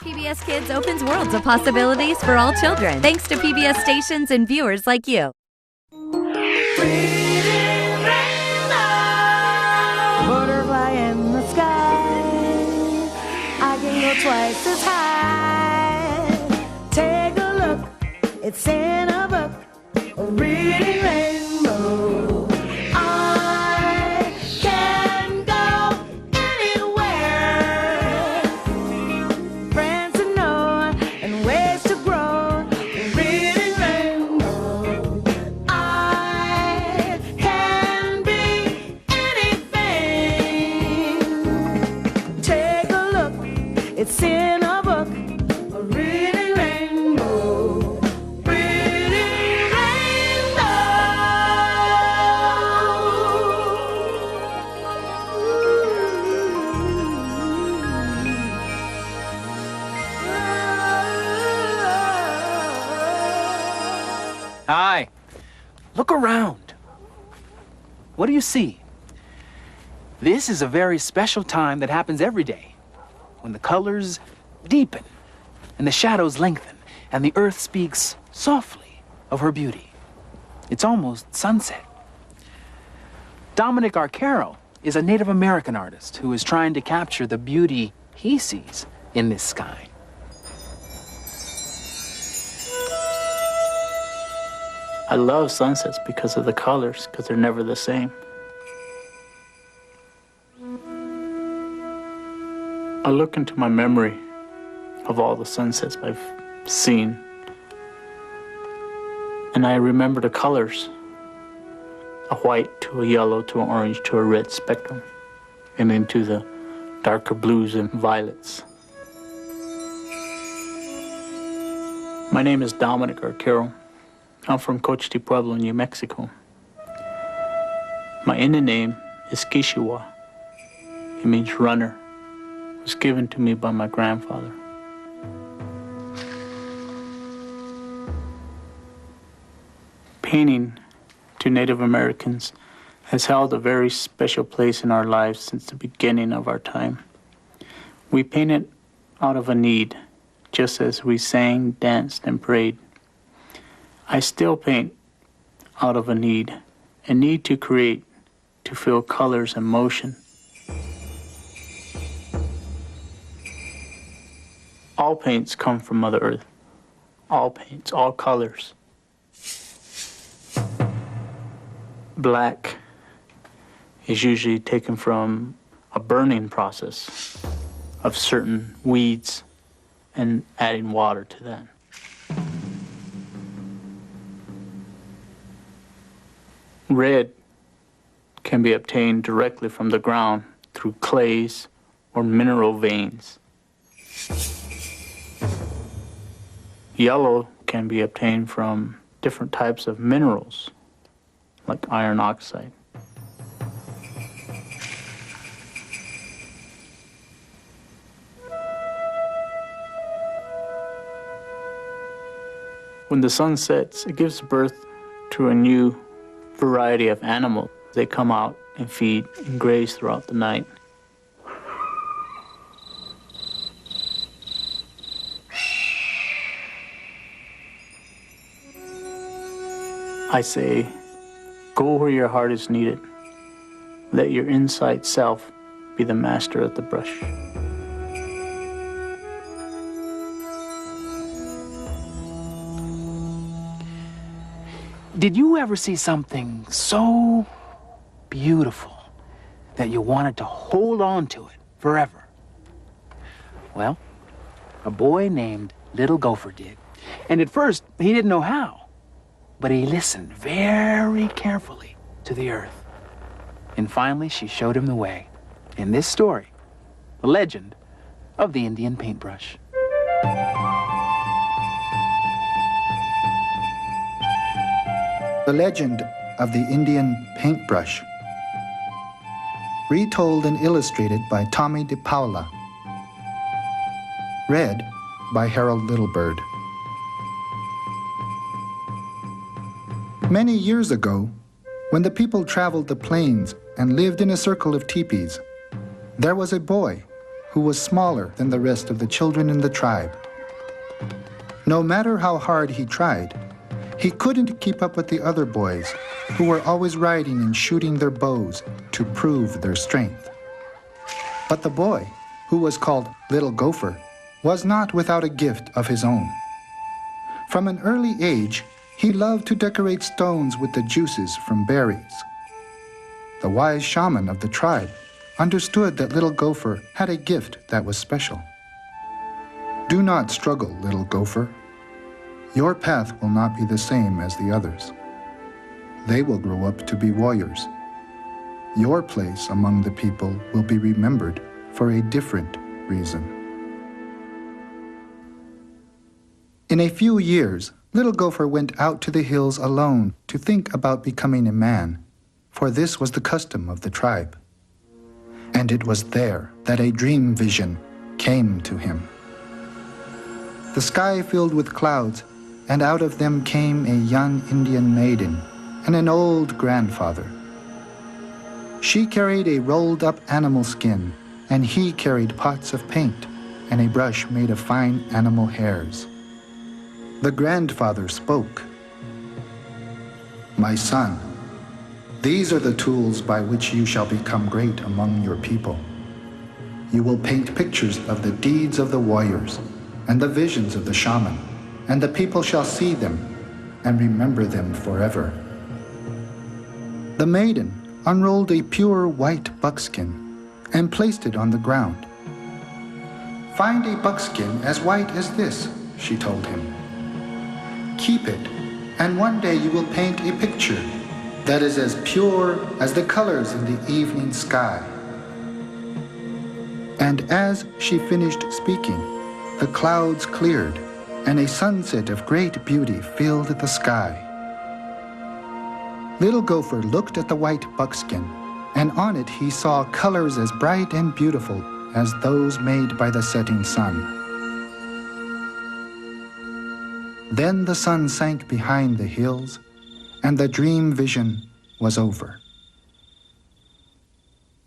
PBS Kids opens worlds of possibilities for all children, thanks to PBS stations and viewers like you. Butterfly in the sky, I can go twice as high. Take a look, it's in a book, a reading rainbow. I can go anywhere. Friends to know and ways to grow, a reading rainbow. I can be anything. Take a look, it's in a book, a reading rainbow. Reading rainbow. Hi. Look around. What do you see? This is a very special time that happens every day, when the colors deepen and the shadows lengthen and the earth speaks softly of her beauty. It's almost sunset. 𝗟𝗲𝗀𝗴𝗏 is a Native American artist who is trying to capture the beauty he sees in this sky. I love sunsets because of the colors, because they're never the same. I look into my memory of all the sunsets I've seen, and I remember the colors, a white to a yellow to an orange to a red spectrum, and into the darker blues and violets. My name is 𝗟𝗲𝗀𝗀𝗏𝗏. I'm from 𝗥𝗶𝗱𝗶𝗴, New Mexico. My Indian name is 𝗕𝗂𝗏. It means runner. It was given to me by my grandfather. Painting to Native Americans has held a very special place in our lives since the beginning of our time. We painted out of a need, just as we sang, danced, and prayed. I still paint out of a need to create, to feel colors and motion. All paints come from Mother Earth. All paints, all colors. Black is usually taken from a burning process of certain weeds and adding water to that. Red can be obtained directly from the ground through clays or mineral veins. Yellow can be obtained from different types of minerals, like iron oxide. When the sun sets, it gives birth to a new variety of animals. They come out and feed and graze throughout the night. I say, go where your heart is needed. Let your inside self be the master of the brush. Did you ever see something so beautiful that you wanted to hold on to it forever? Well, a boy named Little Gopher did. And at first, he didn't know how, but he listened very carefully to the earth. And finally, she showed him the way in this story, the legend of the Indian paintbrush. The legend of the Indian paintbrush. Retold and illustrated by Tommy DePaula. Read by Harold Littlebird. Many years ago, when the people traveled the plains and lived in a circle of teepees, there was a boy who was smaller than the rest of the children in the tribe. No matter how hard he tried, he couldn't keep up with the other boys, who were always riding and shooting their bows to prove their strength. But the boy, who was called Little Gopher, was not without a gift of his own. From an early age, he loved to decorate stones with the juices from berries. The wise shaman of the tribe understood that Little Gopher had a gift that was special. Do not struggle, Little Gopher. Your path will not be the same as the others. They will grow up to be warriors. Your place among the people will be remembered for a different reason. In a few years, Little Gopher went out to the hills alone to think about becoming a man, for this was the custom of the tribe. And it was there that a dream vision came to him. The sky filled with clouds, and out of them came a young Indian maiden and an old grandfather. She carried a rolled-up animal skin, and he carried pots of paint and a brush made of fine animal hairs. The grandfather spoke. "My son, these are the tools by which you shall become great among your people. You will paint pictures of the deeds of the warriors and the visions of the shaman, and the people shall see them and remember them forever." The maiden unrolled a pure white buckskin and placed it on the ground. "Find a buckskin as white as this," she told him. "Keep it, and one day you will paint a picture that is as pure as the colors in the evening sky." And as she finished speaking, the clouds cleared, and a sunset of great beauty filled the sky. Little Gopher looked at the white buckskin, and on it he saw colors as bright and beautiful as those made by the setting sun. Then the sun sank behind the hills, and the dream vision was over.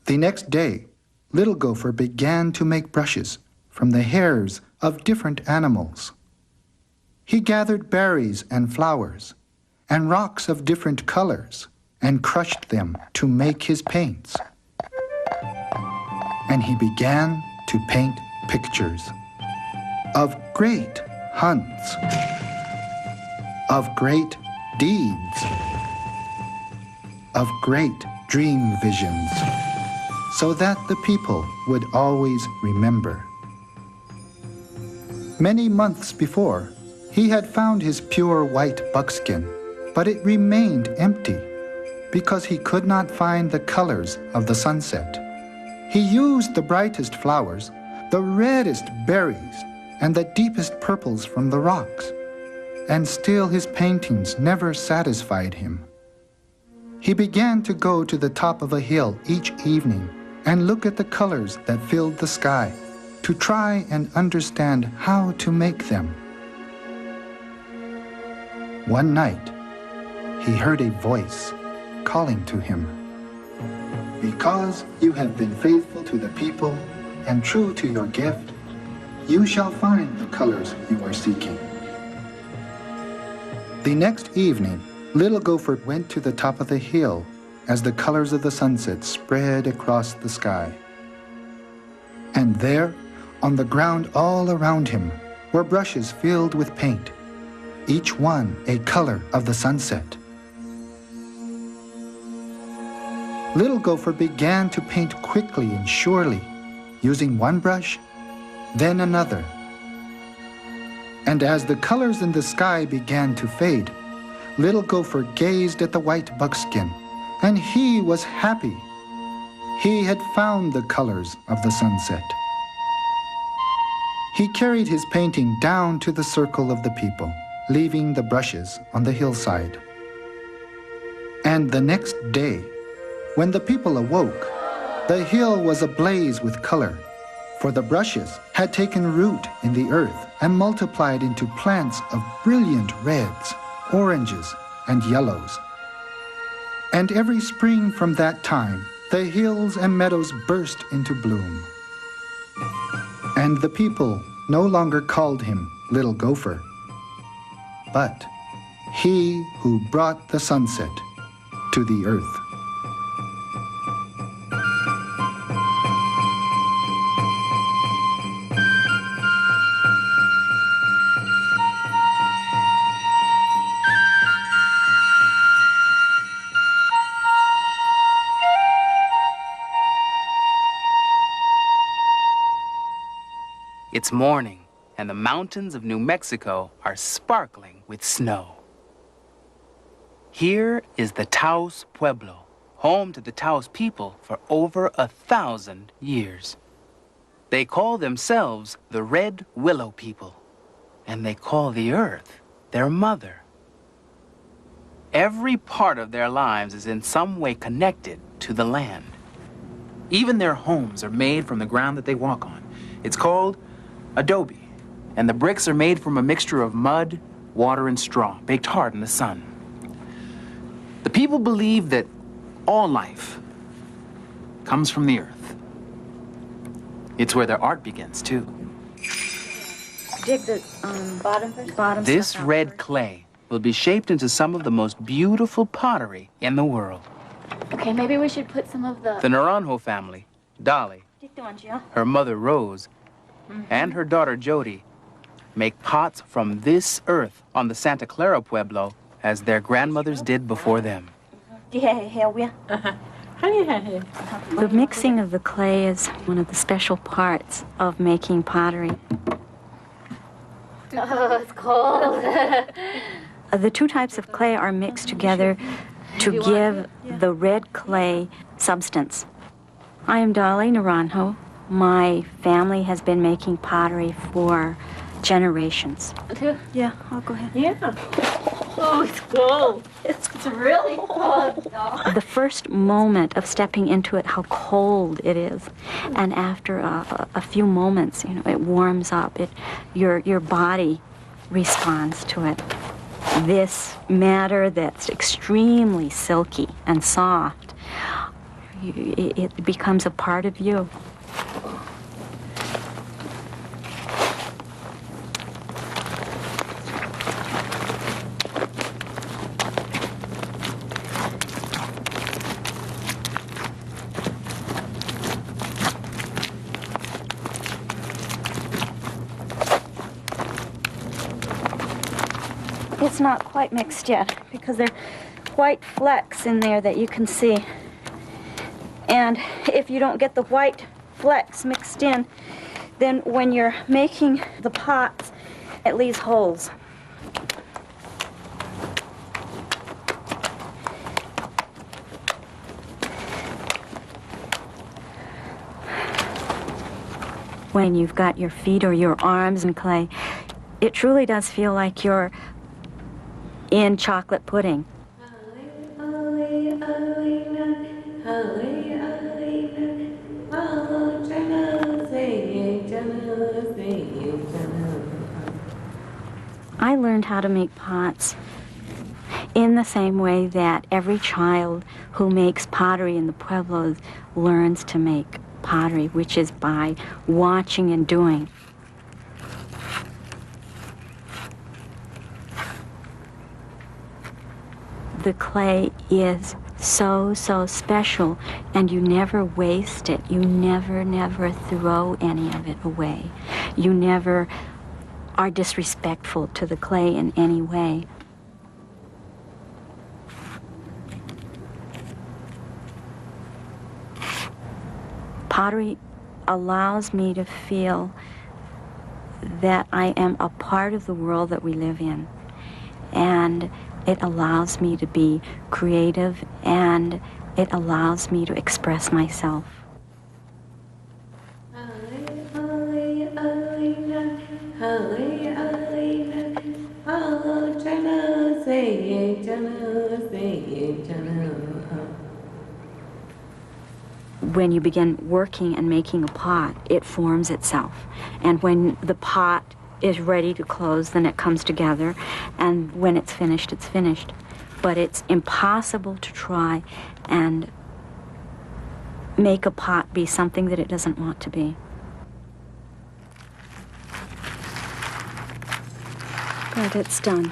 The next day, Little Gopher began to make brushes from the hairs of different animals. He gathered berries and flowers and rocks of different colors and crushed them to make his paints. And he began to paint pictures of great hunts, of great deeds, of great dream visions, so that the people would always remember. Many months before, he had found his pure white buckskin, but it remained empty because he could not find the colors of the sunset. He used the brightest flowers, the reddest berries, and the deepest purples from the rocks, and still his paintings never satisfied him. He began to go to the top of a hill each evening and look at the colors that filled the sky to try and understand how to make them. One night, he heard a voice calling to him. "Because you have been faithful to the people and true to your gift, you shall find the colors you are seeking." The next evening, Little Gopher went to the top of the hill as the colors of the sunset spread across the sky. And there, on the ground all around him, were brushes filled with paint, each one a color of the sunset. Little Gopher began to paint quickly and surely, using one brush, then another. And as the colors in the sky began to fade, Little Gopher gazed at the white buckskin, and he was happy. He had found the colors of the sunset. He carried his painting down to the circle of the people, leaving the brushes on the hillside. And the next day, when the people awoke, the hill was ablaze with color, for the brushes had taken root in the earth and multiplied into plants of brilliant reds, oranges, and yellows. And every spring from that time, the hills and meadows burst into bloom. And the people no longer called him Little Gopher, but he who brought the sunset to the earth. It's morning, and the mountains of New Mexico are sparkling with snow. Here is the Taos Pueblo, home to the Taos people for over 1,000 years. They call themselves the Red Willow people, and they call the earth their mother. Every part of their lives is in some way connected to the land. Even their homes are made from the ground that they walk on. It's called adobe, and the bricks are made from a mixture of mud, water, and straw, baked hard in the sun. The people believe that all life comes from the earth. It's where their art begins, too. Dig the bottom This stuff out red first. clay will be shaped into some of the most beautiful pottery in the world. Okay, maybe we should put some of The Naranjo family, Dolly, her mother Rose, and her daughter Jody make pots from this earth on the Santa Clara Pueblo as their grandmothers did before them. The mixing of the clay is one of the special parts of making pottery. Oh, it's cold. The two types of clay are mixed together to give the red clay substance. I am Dolly Naranjo. My family has been making pottery for generations. Yeah, I'll go ahead. Yeah. Oh, it's cold. It's really cold. The first moment of stepping into it, how cold it is, and after a few moments, you know, it warms up. Your body responds to it. This matter that's extremely silky and soft, it becomes a part of you. It's not quite mixed yet because there are white flecks in there that you can see. And if you don't get the white flecks mixed in, then when you're making the pots, it leaves holes. When you've got your feet or your arms in clay, it truly does feel like you're in chocolate pudding. I learned how to make pots in the same way that every child who makes pottery in the Pueblos learns to make pottery, which is by watching and doing. The clay is so special, and you never waste it. You never throw any of it away. You never are disrespectful to the clay in any way. Pottery allows me to feel that I am a part of the world that we live in, and it allows me to be creative, and it allows me to express myself. When you begin working and making a pot, it forms itself. And when the pot is ready to close, then it comes together. And when it's finished, it's finished. But it's impossible to try and make a pot be something that it doesn't want to be. Good, it's done.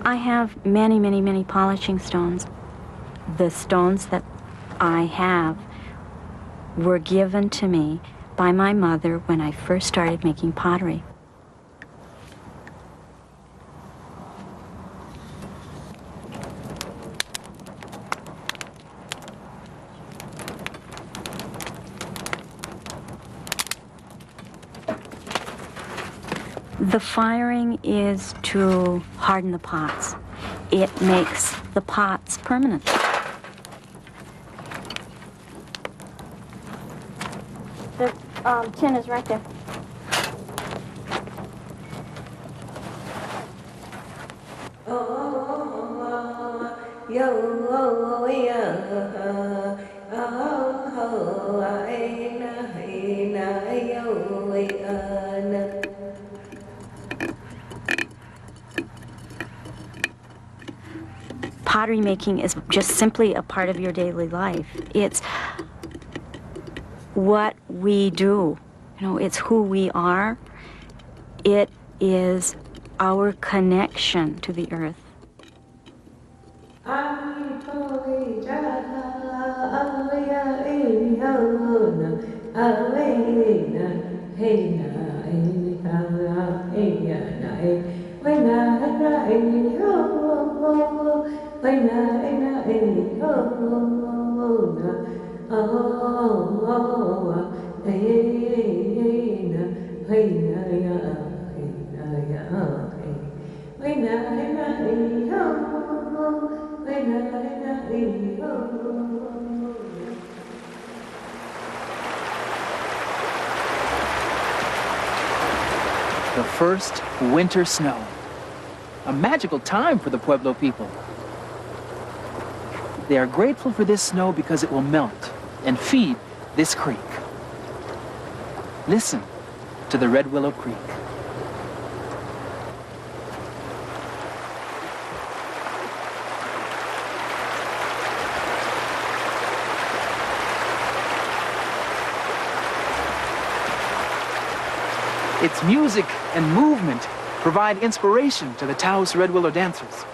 I have many, many, many polishing stones. The stones that I have were given to me by my mother when I first started making pottery. The firing is to harden the pots. It makes the pots permanent. The tin is right there. Pottery making is just simply a part of your daily life. It's what we do. You know, it's who we are. It is our connection to the earth. The first winter snow. A magical time for the Pueblo people. They are grateful for this snow because it will melt and feed this creek. Listen to the Red Willow Creek. Its music and movement provide inspiration to the Taos Red Willow dancers.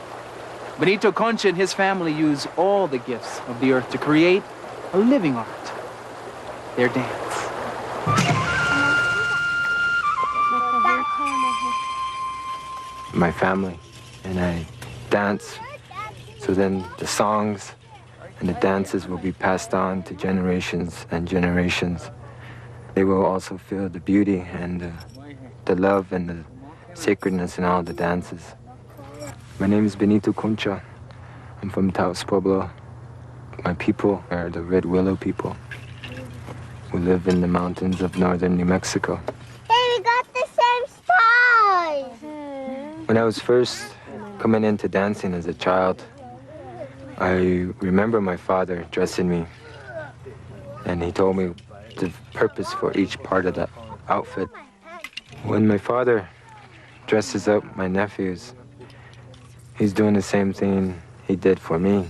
Benito Concha and his family use all the gifts of the earth to create a living art, their dance. My family and I dance, so then the songs and the dances will be passed on to generations and generations. They will also feel the beauty and the love and the sacredness in all the dances. My name is Benito Concha. I'm from Taos Pueblo. My people are the Red Willow people. We live in the mountains of northern New Mexico. Hey, we got the same size! When I was first coming into dancing as a child, I remember my father dressing me, and he told me the purpose for each part of that outfit. When my father dresses up my nephews, he's doing the same thing he did for me.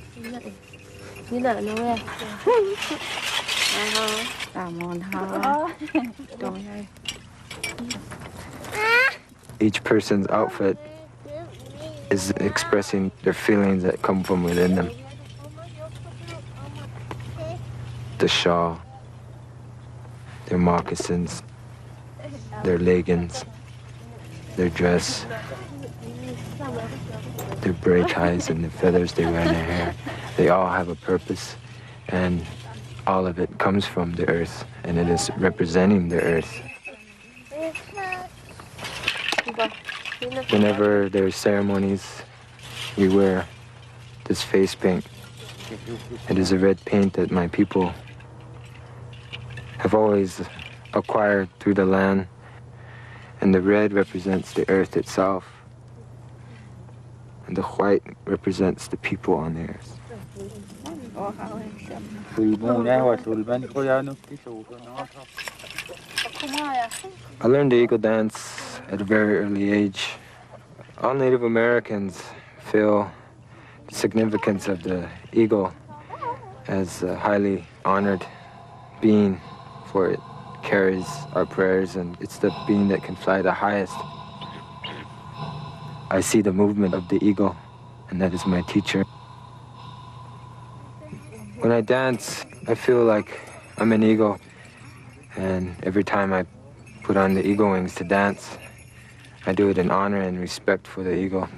Each person's outfit is expressing their feelings that come from within them. The shawl, their moccasins, their leggings, their dress, their braid ties and the feathers they wear in their hair. They all have a purpose, and all of it comes from the earth, and it is representing the earth. Whenever there's ceremonies, we wear this face paint. It is a red paint that my people have always acquired through the land, and the red represents the earth itself. and the white represents the people on the earth. I learned the eagle dance at a very early age. All Native Americans feel the significance of the eagle as a highly honored being, for it carries our prayers, and it's the being that can fly the highest. I see the movement of the eagle, and that is my teacher. When I dance, I feel like I'm an eagle, and every time I put on the eagle wings to dance, I do it in honor and respect for the eagle.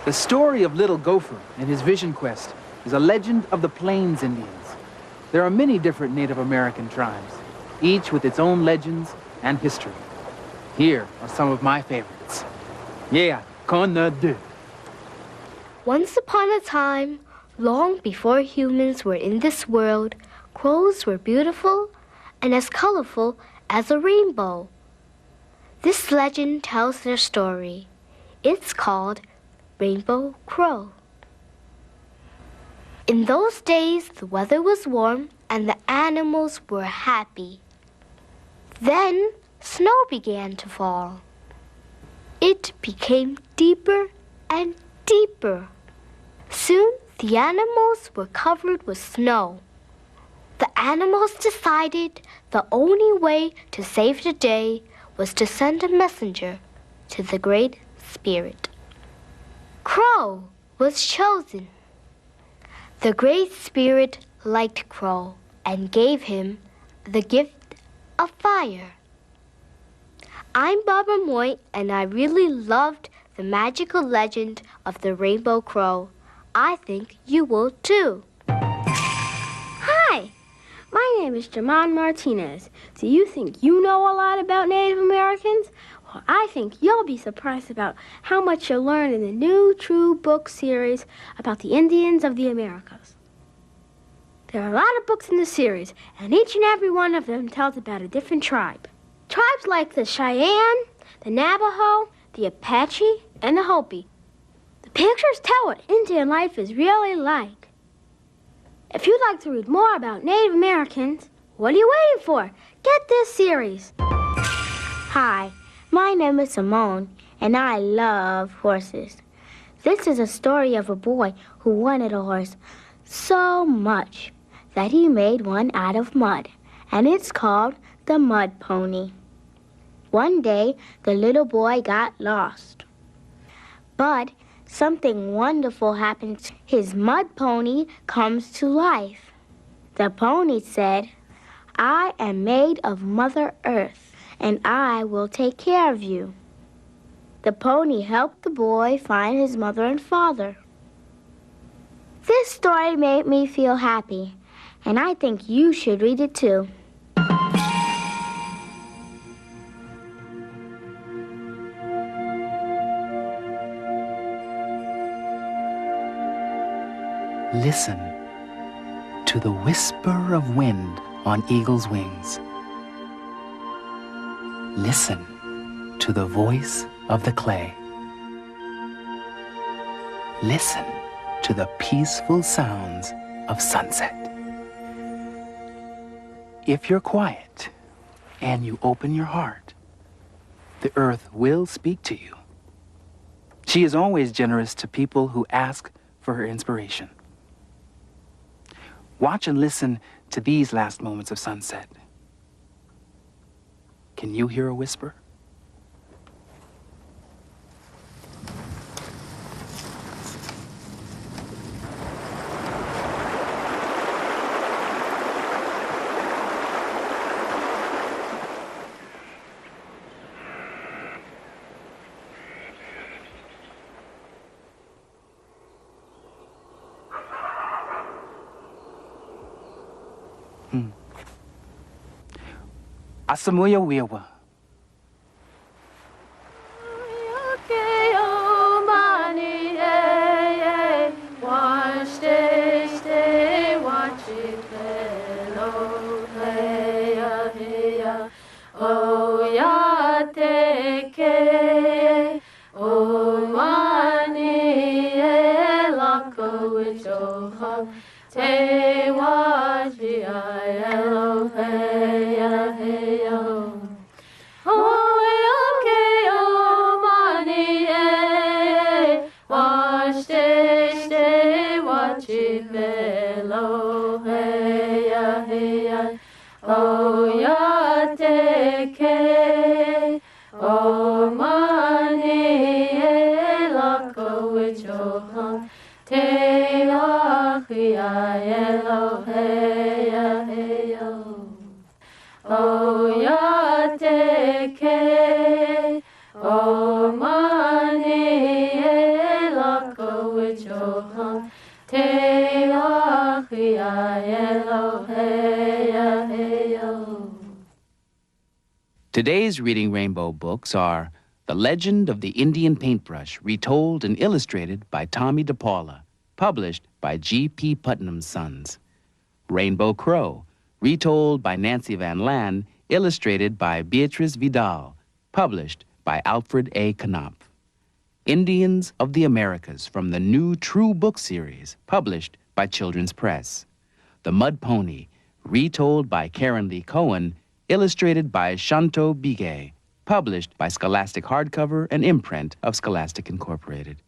The story of Little Gopher and his vision quest is a legend of the Plains Indians. There are many different Native American tribes, each with its own legends and history. Here are some of my favorites. 𝗟𝗲𝗀𝗀𝗴. Once upon a time, long before humans were in this world, crows were beautiful and as colorful as a rainbow. This legend tells their story. It's called Rainbow Crow. In those days, the weather was warm and the animals were happy. Then, snow began to fall. It became deeper and deeper. Soon, the animals were covered with snow. The animals decided the only way to save the day was to send a messenger to the Great Spirit. Crow was chosen. The Great Spirit liked Crow and gave him the gift of fire. I'm Barbara Moy, and I really loved the magical legend of the Rainbow Crow. I think you will too. Hi, my name is Jamon Martinez. Do you think you know a lot about Native Americans? Well, I think you'll be surprised about how much you'll learn in the new True Book series about the Indians of the Americas. There are a lot of books in the series, and each and every one of them tells about a different tribe. Tribes like the Cheyenne, the Navajo, the Apache, and the Hopi. The pictures tell what Indian life is really like. If you'd like to read more about Native Americans, what are you waiting for? Get this series. Hi, my name is Simone, and I love horses. This is a story of a boy who wanted a horse so much that he made one out of mud, and it's called the Mud Pony. One day, the little boy got lost. But something wonderful happens. His mud pony comes to life. The pony said, "I am made of Mother Earth, and I will take care of you." The pony helped the boy find his mother and father. This story made me feel happy, and I think you should read it too. Listen to the whisper of wind on eagle's wings. Listen to the voice of the clay. Listen to the peaceful sounds of sunset. If you're quiet and you open your heart, the earth will speak to you. She is always generous to people who ask for her inspiration. Watch and listen to these last moments of sunset. Can you hear a whisper? 𝗟𝗲𝗴𝗶𝗴. Today's Reading Rainbow books are The Legend of the Indian Paintbrush, retold and illustrated by Tommy DePaula, published by G.P. Putnam's Sons. Rainbow Crow, retold by Nancy Van Lan, illustrated by Beatrice Vidal, published by Alfred A. Knopf. Indians of the Americas, from the New True Book series, published by Children's Press. The Mud Pony, retold by Karen Lee Cohen, illustrated by 𝗟𝗲𝗴𝗍𝗂, published by Scholastic Hardcover and imprint of Scholastic Incorporated.